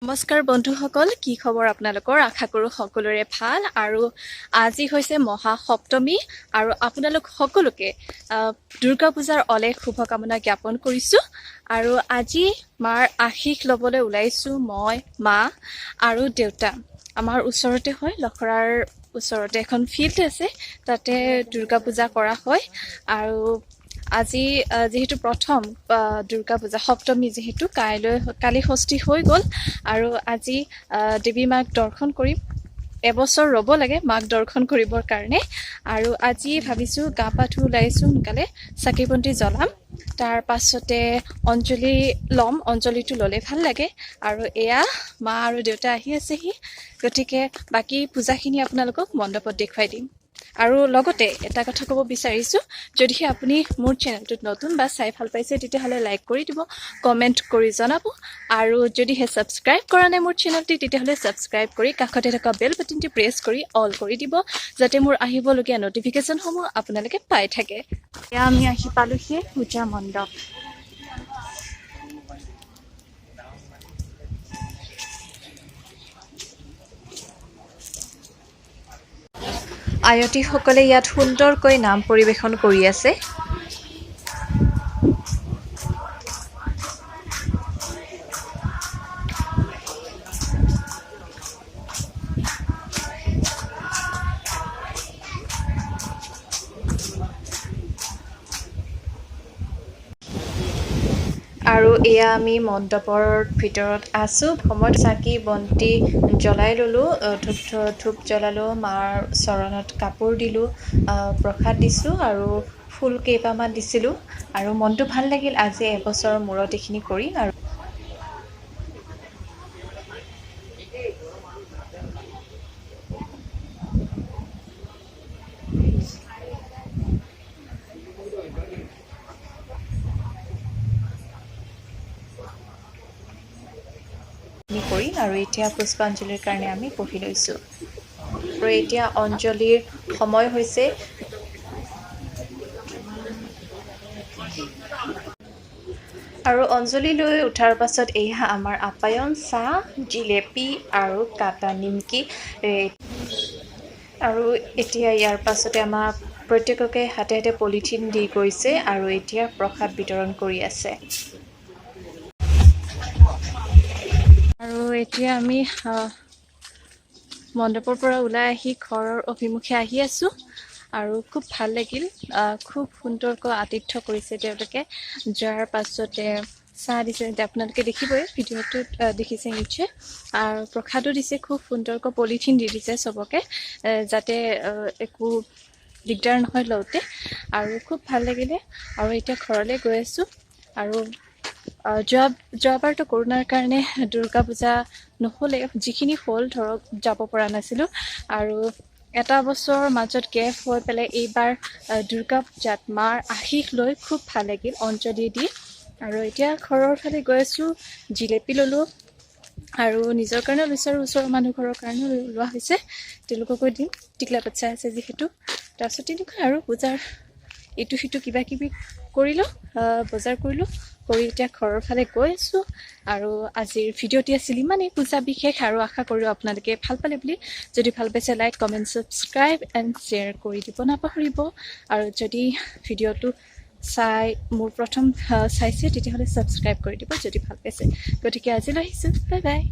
নমস্কাৰ বন্ধুসকল, কি খবৰ আপোনালোকৰ? আশা কৰোঁ সকলোৰে ভাল। আৰু আজি হৈছে মহা সপ্তমী আৰু আপোনালোক সকলোকে দুৰ্গা পূজাৰ অলেখ শুভকামনা জ্ঞাপন কৰিছোঁ। আৰু আজি মাৰ আশীষ ল'বলৈ ওলাইছোঁ মই, মা আৰু দেউতা। আমাৰ ওচৰতে হয়, লখৰাৰ ওচৰতে এখন ফিল্ড আছে, তাতে দুৰ্গা পূজা কৰা হয়। আৰু আজি যিহেতু প্ৰথম দুৰ্গা পূজা সপ্তমী, যিহেতু কালি ষষ্ঠী হৈ গ'ল আৰু আজি দেৱী মাক দৰ্শন কৰিম। এবছৰ ৰ'ব লাগে মাক দৰ্শন কৰিবৰ কাৰণে। আৰু আজি ভাবিছোঁ গা পা ধুই ওলাইছোঁ, সোনকালে চাকি বন্তি জ্বলাম, তাৰ পাছতে অঞ্জলি ল'ম। অঞ্জলিটো ল'লে ভাল লাগে। আৰু এয়া মা আৰু দেউতা আহি আছেহি, গতিকে বাকী পূজাখিনি আপোনালোকক মণ্ডপত দেখুৱাই দিম। আৰু লগতে এটা কথা ক'ব বিচাৰিছোঁ, যদিহে আপুনি মোৰ চেনেলটোত নতুন বা চাই ভাল পাইছে, তেতিয়াহ'লে লাইক কৰি দিব, কমেণ্ট কৰি জনাব। আৰু যদিহে ছাবস্ক্ৰাইব কৰা নাই মোৰ চেনেলটি, তেতিয়াহ'লে ছাবস্ক্ৰাইব কৰি কাষতে থকা বেল বাটনটি প্ৰেছ কৰি অল কৰি দিব, যাতে মোৰ আহিবলগীয়া নটিফিকেশ্যনসমূহ আপোনালোকে পাই থাকে। এয়া আমি আহি পালোহি পূজা মণ্ডপ। আয়তীসকলে ইয়াত সুন্দৰকৈ নাম পৰিৱেশন কৰি আছে। আৰু এয়া আমি মণ্ডপৰ ভিতৰত আছোঁ। সময়ত চাকি বন্তি জ্বলাই ল'লোঁ, ধূপ জ্বলালোঁ, মাৰ চৰণত কাপোৰ দিলোঁ, প্ৰসাদ দিছোঁ আৰু ফুল কেইপামান দিছিলোঁ। আৰু মনটো ভাল লাগিল আজি এবছৰৰ মূৰত এইখিনি কৰি। আৰু আৰু এতিয়া পুষ্পাঞ্জলিৰ কাৰণে আমি বহি লৈছোঁ। আৰু এতিয়া অঞ্জলিৰ সময় হৈছে। আৰু অঞ্জলি লৈ উঠাৰ পাছত এয়া আমাৰ আপ্যায়ন, চাহ, জিলেপি আৰু কাটা নিমকি। আৰু এতিয়া ইয়াৰ পাছতে আমাক প্ৰত্যেককে হাতে হাতে পলিথিন দি গৈছে আৰু এতিয়া প্ৰসাদ বিতৰণ কৰি আছে। আৰু এতিয়া আমি মণ্ডপৰ পৰা ওলাই আহি ঘৰৰ অভিমুখে আহি আছোঁ। আৰু খুব ভাল লাগিল, খুব সুন্দৰকৈ আতিথ্য কৰিছে তেওঁলোকে। যোৱাৰ পাছতে চাহ দিছে, আপোনালোকে দেখিবই, ভিডিঅ'টোত দেখিছে নিশ্চয়। আৰু প্ৰসাদো দিছে, খুব সুন্দৰকৈ পলিথিন দি দিছে চবকে, যাতে একো দিগদাৰ নহয় লওঁতে। আৰু খুব ভাল লাগিলে। আৰু এতিয়া ঘৰলৈ গৈ আছোঁ। আৰু যোৱাবাৰতো কৰোণাৰ কাৰণে দুৰ্গা পূজা নহ'লে, যিখিনি হ'ল ধৰক যাব পৰা নাছিলোঁ। আৰু এটা বছৰৰ মাজত গেপ হৈ পেলাই এইবাৰ দুৰ্গা পূজাত মাৰ আশীষ লৈ খুব ভাল লাগিল অঞ্জলি দি। আৰু এতিয়া ঘৰৰ ফালে গৈ আছোঁ। জিলেপি ল'লোঁ আৰু নিজৰ কাৰণেও লৈছোঁ আৰু ওচৰৰ মানুহ ঘৰৰ কাৰণেও লোৱা হৈছে, তেওঁলোককো দিম, টিকলা বাচ্ছা আছে যিহেতু। তাৰপিছত তেনেকুৱা আৰু পূজাৰ ইটো সিটো কিবা কিবি কৰিলোঁ, বজাৰ কৰিলোঁ, কৰি এতিয়া ঘৰৰ ফালে গৈ আছোঁ। আৰু আজিৰ ভিডিঅ'টি আছিল ইমানেই পূজা বিশেষ, আৰু আশা কৰোঁ আপোনালোকে ভাল পালে বুলি। যদি ভাল পাইছে like, comment, subscribe and share কৰি দিব নাপাহৰিব। আৰু যদি ভিডিঅ'টো মোৰ প্ৰথম চাইছে, তেতিয়াহ'লে ছাবস্ক্ৰাইব কৰি দিব যদি ভাল পাইছে। গতিকে আজিলৈ আহিছোঁ, বাই বাই।